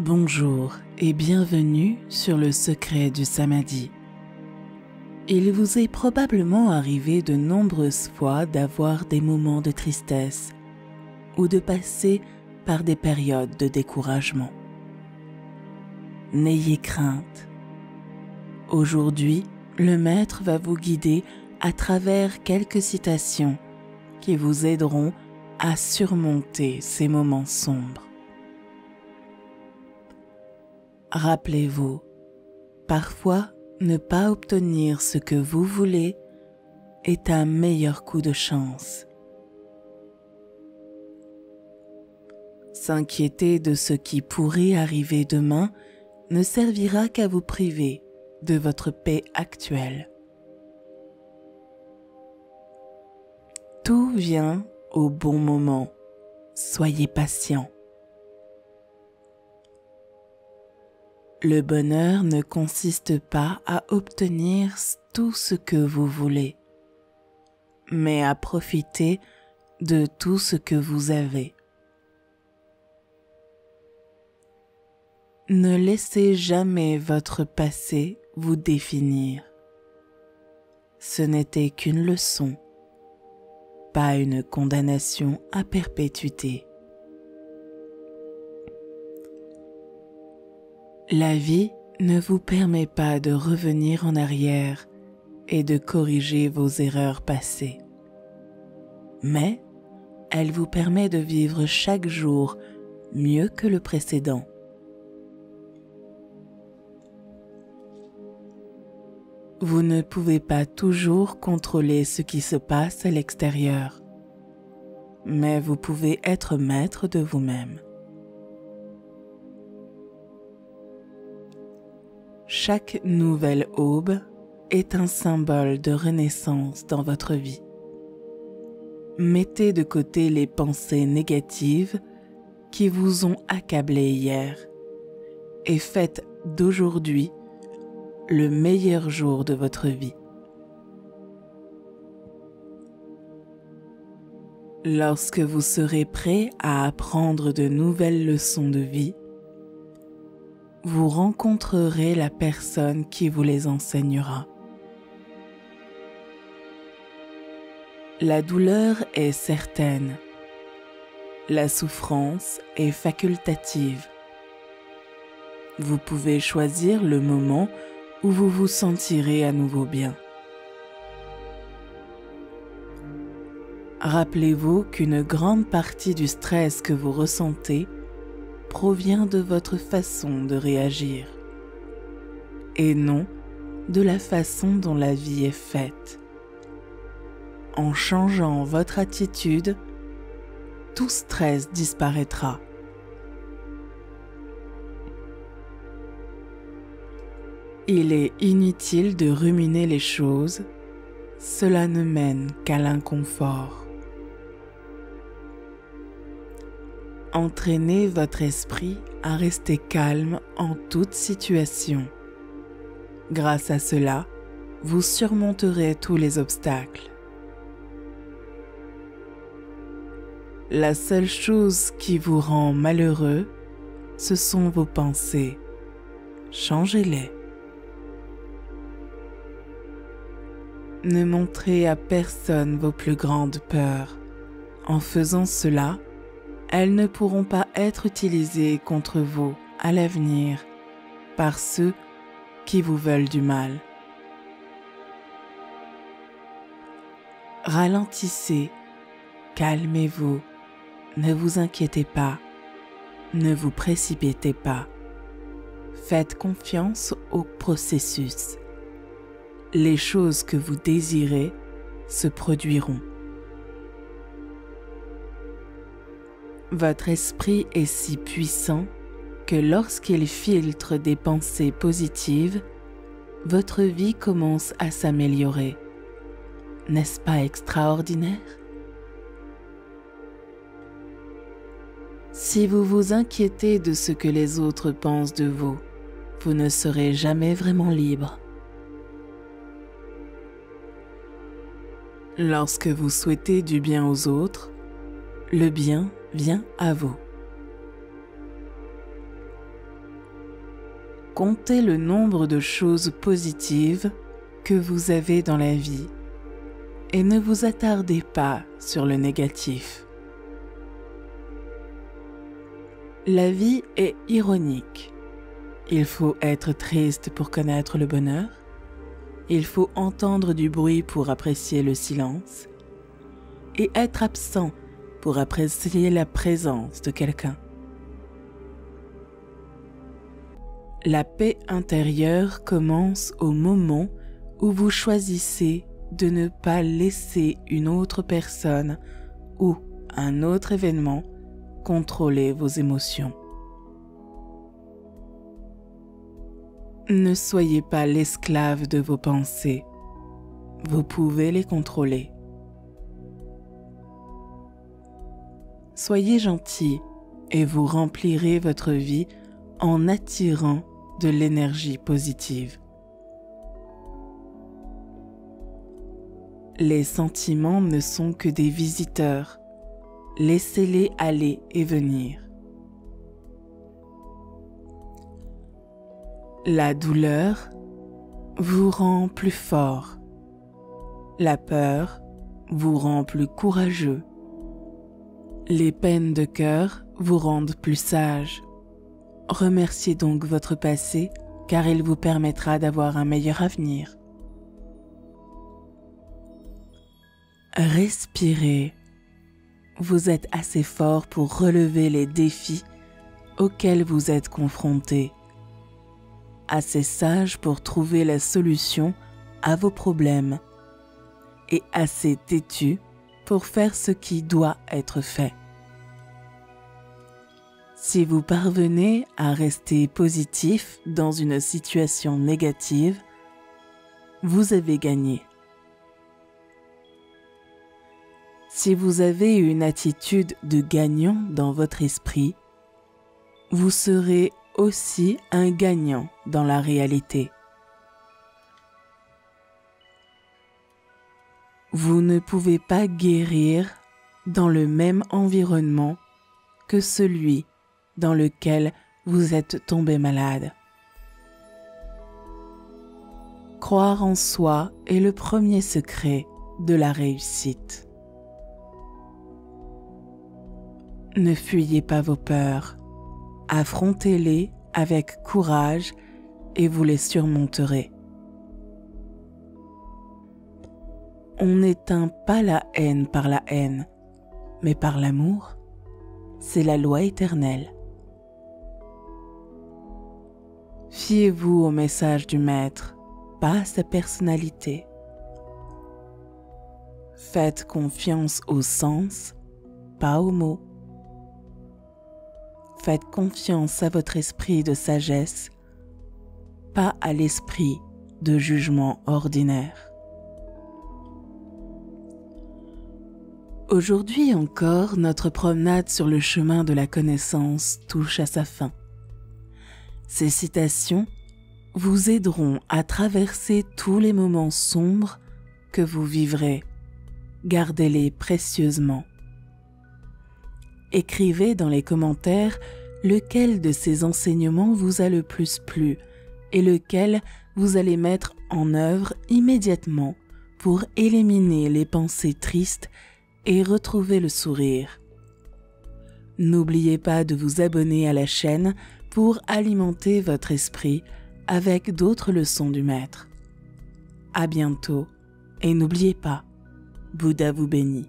Bonjour et bienvenue sur le secret du Samadhi. Il vous est probablement arrivé de nombreuses fois d'avoir des moments de tristesse ou de passer par des périodes de découragement. N'ayez crainte. Aujourd'hui, le Maître va vous guider à travers quelques citations qui vous aideront à surmonter ces moments sombres. Rappelez-vous, parfois, ne pas obtenir ce que vous voulez est un meilleur coup de chance. S'inquiéter de ce qui pourrait arriver demain ne servira qu'à vous priver de votre paix actuelle. Tout vient au bon moment. Soyez patient. Le bonheur ne consiste pas à obtenir tout ce que vous voulez, mais à profiter de tout ce que vous avez. Ne laissez jamais votre passé vous définir. Ce n'était qu'une leçon, pas une condamnation à perpétuité. La vie ne vous permet pas de revenir en arrière et de corriger vos erreurs passées. Mais elle vous permet de vivre chaque jour mieux que le précédent. Vous ne pouvez pas toujours contrôler ce qui se passe à l'extérieur, mais vous pouvez être maître de vous-même. Chaque nouvelle aube est un symbole de renaissance dans votre vie. Mettez de côté les pensées négatives qui vous ont accablé hier et faites d'aujourd'hui le meilleur jour de votre vie. Lorsque vous serez prêt à apprendre de nouvelles leçons de vie, vous rencontrerez la personne qui vous les enseignera. La douleur est certaine. La souffrance est facultative. Vous pouvez choisir le moment où vous vous sentirez à nouveau bien. Rappelez-vous qu'une grande partie du stress que vous ressentez provient de votre façon de réagir et non de la façon dont la vie est faite. En changeant votre attitude, tout stress disparaîtra. Il est inutile de ruminer les choses, cela ne mène qu'à l'inconfort. Entraînez votre esprit à rester calme en toute situation. Grâce à cela, vous surmonterez tous les obstacles. La seule chose qui vous rend malheureux, ce sont vos pensées. Changez-les. Ne montrez à personne vos plus grandes peurs. En faisant cela, elles ne pourront pas être utilisées contre vous à l'avenir par ceux qui vous veulent du mal. Ralentissez, calmez-vous, ne vous inquiétez pas, ne vous précipitez pas. Faites confiance au processus. Les choses que vous désirez se produiront. Votre esprit est si puissant que lorsqu'il filtre des pensées positives, votre vie commence à s'améliorer. N'est-ce pas extraordinaire? Si vous vous inquiétez de ce que les autres pensent de vous, vous ne serez jamais vraiment libre. Lorsque vous souhaitez du bien aux autres, le bien vient à vous. comptez le nombre de choses positives que vous avez dans la vie et ne vous attardez pas sur le négatif. La vie est ironique. Il faut être triste pour connaître le bonheur. Il faut entendre du bruit pour apprécier le silence. Et être absent pour apprécier la présence de quelqu'un. La paix intérieure commence au moment où vous choisissez de ne pas laisser une autre personne ou un autre événement contrôler vos émotions. Ne soyez pas l'esclave de vos pensées. Vous pouvez les contrôler. Soyez gentil et vous remplirez votre vie en attirant de l'énergie positive. Les sentiments ne sont que des visiteurs. Laissez-les aller et venir. La douleur vous rend plus fort. La peur vous rend plus courageux. Les peines de cœur vous rendent plus sage. Remerciez donc votre passé car il vous permettra d'avoir un meilleur avenir. Respirez. Vous êtes assez fort pour relever les défis auxquels vous êtes confrontés. Assez sage pour trouver la solution à vos problèmes et assez têtu pour faire ce qui doit être fait. Si vous parvenez à rester positif dans une situation négative, vous avez gagné. Si vous avez une attitude de gagnant dans votre esprit, vous serez aussi un gagnant dans la réalité. Vous ne pouvez pas guérir dans le même environnement que celui dans lequel vous êtes tombé malade. Croire en soi est le premier secret de la réussite. Ne fuyez pas vos peurs, affrontez-les avec courage et vous les surmonterez. On n'éteint pas la haine par la haine, mais par l'amour, c'est la loi éternelle. Fiez-vous au message du Maître, pas à sa personnalité. Faites confiance aux sens, pas aux mots. Faites confiance à votre esprit de sagesse, pas à l'esprit de jugement ordinaire. Aujourd'hui encore, notre promenade sur le chemin de la connaissance touche à sa fin. Ces citations vous aideront à traverser tous les moments sombres que vous vivrez. Gardez-les précieusement. Écrivez dans les commentaires lequel de ces enseignements vous a le plus plu et lequel vous allez mettre en œuvre immédiatement pour éliminer les pensées tristes et retrouver le sourire. N'oubliez pas de vous abonner à la chaîne pour alimenter votre esprit avec d'autres leçons du Maître. À bientôt et n'oubliez pas, Bouddha vous bénit.